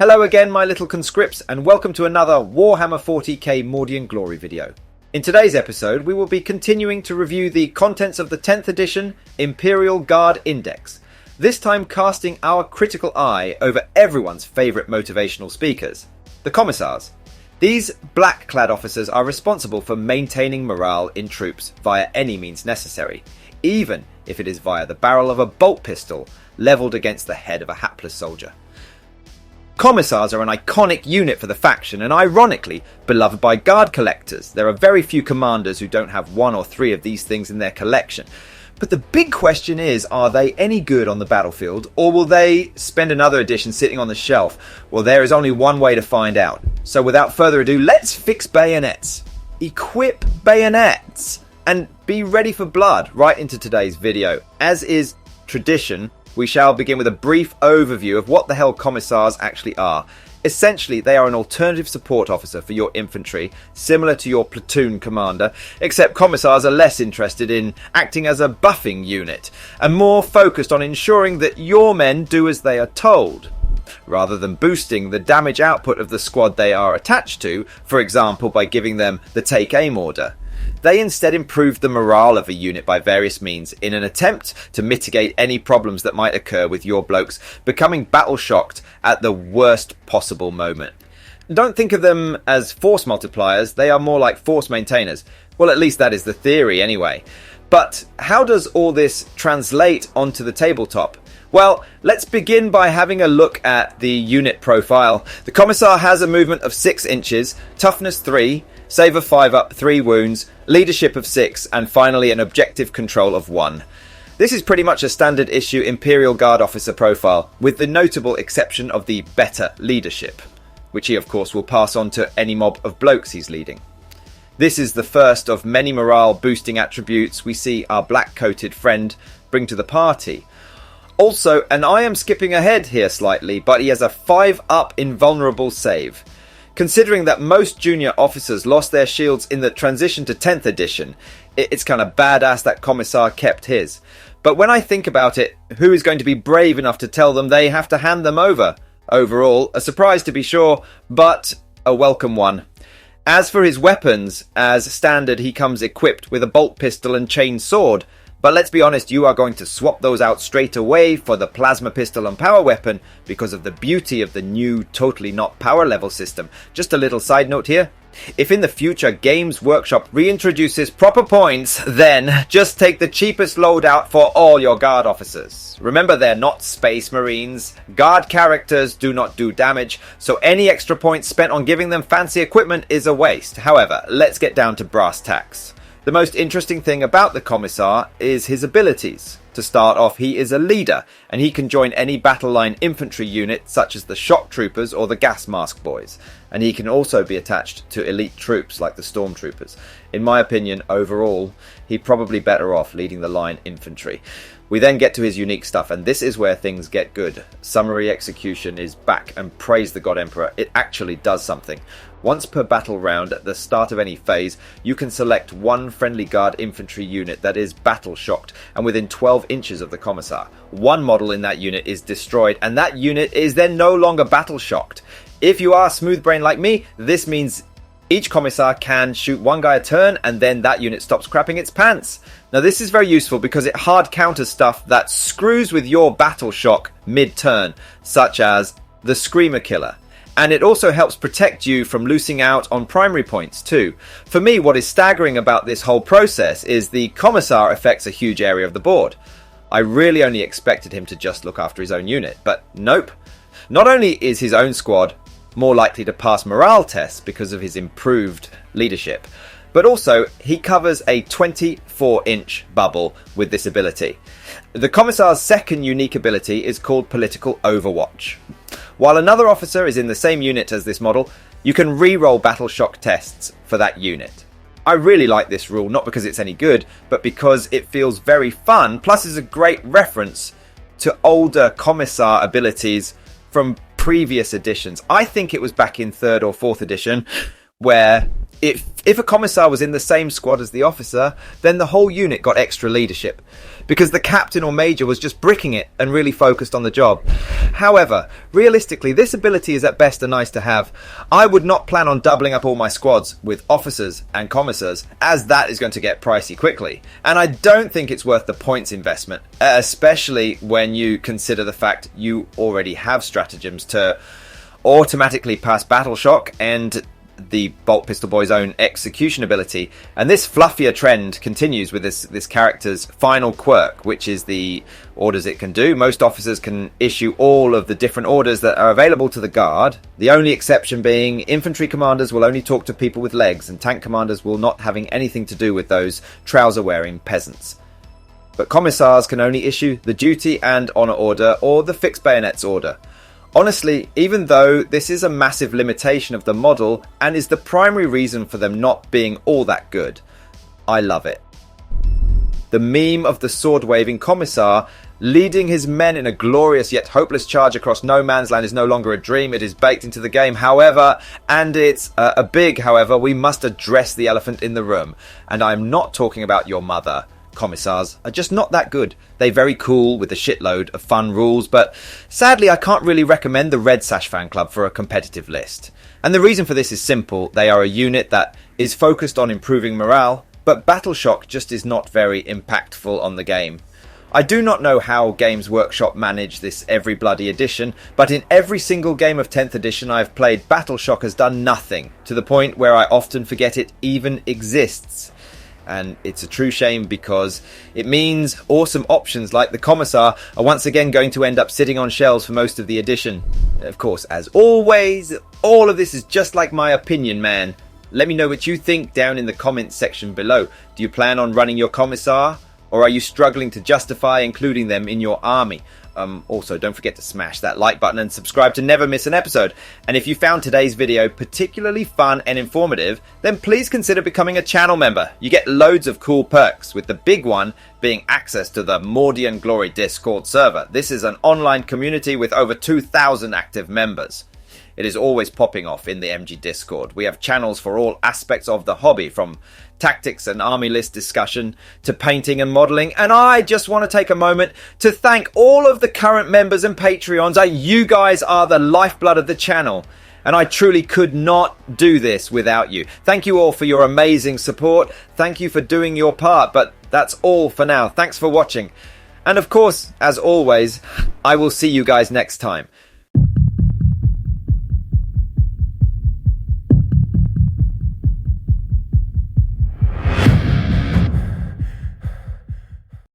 Hello again, my little conscripts, and welcome to another Warhammer 40k Mordian Glory video. In today's episode, we will be continuing to review the contents of the 10th edition Imperial Guard Index, this time casting our critical eye over everyone's favourite motivational speakers, the Commissars. These black-clad officers are responsible for maintaining morale in troops via any means necessary, even if it is via the barrel of a bolt pistol levelled against the head of a hapless soldier. Commissars are an iconic unit for the faction and ironically beloved by guard collectors. There are very few commanders who don't have one or three of these things in their collection. But the big question is, are they any good on the battlefield, or will they spend another edition sitting on the shelf? Well, there is only one way to find out. So without further ado, let's fix bayonets. Equip bayonets and be ready for blood right into today's video. As is tradition, we shall begin with a brief overview of what the hell Commissars actually are. Essentially, they are an alternative support officer for your infantry, similar to your platoon commander, except Commissars are less interested in acting as a buffing unit, and more focused on ensuring that your men do as they are told, rather than boosting the damage output of the squad they are attached to, for example by giving them the take aim order. They instead improve the morale of a unit by various means in an attempt to mitigate any problems that might occur with your blokes becoming battle shocked at the worst possible moment. Don't think of them as force multipliers, they are more like force maintainers. Well, at least that is the theory anyway. But how does all this translate onto the tabletop? Well, let's begin by having a look at the unit profile. The Commissar has a movement of 6 inches, toughness 3, save of 5 up, 3 wounds, leadership of 6, and finally an objective control of 1. This is pretty much a standard issue Imperial Guard officer profile, with the notable exception of the better leadership, which he of course will pass on to any mob of blokes he's leading. This is the first of many morale boosting attributes we see our black-coated friend bring to the party. Also, and I am skipping ahead here slightly, but he has a 5 up invulnerable save. Considering that most junior officers lost their shields in the transition to 10th edition, it's kind of badass that Commissar kept his. But when I think about it, who is going to be brave enough to tell them they have to hand them over? Overall, a surprise to be sure, but a welcome one. As for his weapons, as standard he comes equipped with a bolt pistol and chain sword. But let's be honest, you are going to swap those out straight away for the plasma pistol and power weapon because of the beauty of the new totally not power level system. Just a little side note here. If in the future Games Workshop reintroduces proper points, then just take the cheapest loadout for all your guard officers. Remember, they're not space marines. Guard characters do not do damage, so any extra points spent on giving them fancy equipment is a waste. However, let's get down to brass tacks. The most interesting thing about the Commissar is his abilities. To start off, he is a leader, and he can join any battle line infantry unit such as the shock troopers or the gas mask boys, and he can also be attached to elite troops like the stormtroopers. In my opinion, overall, he's probably better off leading the line infantry. We then get to his unique stuff, and this is where things get good. Summary execution is back, and praise the God Emperor, it actually does something. Once per battle round at the start of any phase, you can select one friendly guard infantry unit that is battle shocked and within 12 inches of the Commissar. One model in that unit is destroyed, and that unit is then no longer battle shocked. If you are smooth brain like me, this means each Commissar can shoot one guy a turn and then that unit stops crapping its pants. Now this is very useful because it hard counters stuff that screws with your battle shock mid-turn, such as the Screamer Killer. And it also helps protect you from losing out on primary points too. For me, what is staggering about this whole process is the Commissar affects a huge area of the board. I really only expected him to just look after his own unit, but nope. Not only is his own squad more likely to pass morale tests because of his improved leadership, but also he covers a 24-inch bubble with this ability. The Commissar's second unique ability is called Political Overwatch. While another officer is in the same unit as this model, you can re-roll battle shock tests for that unit. I really like this rule, not because it's any good, but because it feels very fun, plus is a great reference to older Commissar abilities from previous editions. I think it was back in 3rd or 4th edition where If a commissar was in the same squad as the officer, then the whole unit got extra leadership, because the captain or major was just bricking it and really focused on the job. However, realistically, this ability is at best a nice to have. I would not plan on doubling up all my squads with officers and commissars, as that is going to get pricey quickly. And I don't think it's worth the points investment, especially when you consider the fact you already have stratagems to automatically pass battle shock and the Bolt Pistol Boy's own execution ability. And this fluffier trend continues with this character's final quirk, which is the orders it can do. Most officers can issue all of the different orders that are available to the guard, the only exception being infantry commanders will only talk to people with legs, and tank commanders will not having anything to do with those trouser-wearing peasants. But commissars can only issue the duty and honour order or the fixed bayonets order. Honestly, even though this is a massive limitation of the model and is the primary reason for them not being all that good, I love it. The meme of the sword-waving commissar leading his men in a glorious yet hopeless charge across no man's land is no longer a dream, it is baked into the game. However, and it's a big however, we must address the elephant in the room. And I'm not talking about your mother. Commissars are just not that good. They're very cool with a shitload of fun rules, but sadly I can't really recommend the Red Sash fan club for a competitive list. And the reason for this is simple. They are a unit that is focused on improving morale, but battle shock just is not very impactful on the game. I do not know how Games Workshop manage this every bloody edition, but in every single game of 10th edition I've played, battle shock has done nothing, to the point where I often forget it even exists. And it's a true shame, because it means awesome options like the Commissar are once again going to end up sitting on shelves for most of the edition. Of course, as always, all of this is just like my opinion, man. Let me know what you think down in the comments section below. Do you plan on running your Commissar? Or are you struggling to justify including them in your army? Also, don't forget to smash that like button and subscribe to never miss an episode. And if you found today's video particularly fun and informative, then please consider becoming a channel member. You get loads of cool perks, with the big one being access to the Mordian Glory Discord server. This is an online community with over 2,000 active members. It is always popping off in the MG Discord. We have channels for all aspects of the hobby, from tactics and army list discussion to painting and modelling. And I just want to take a moment to thank all of the current members and Patreons. You guys are the lifeblood of the channel, and I truly could not do this without you. Thank you all for your amazing support. Thank you for doing your part, but that's all for now. Thanks for watching. And of course, as always, I will see you guys next time.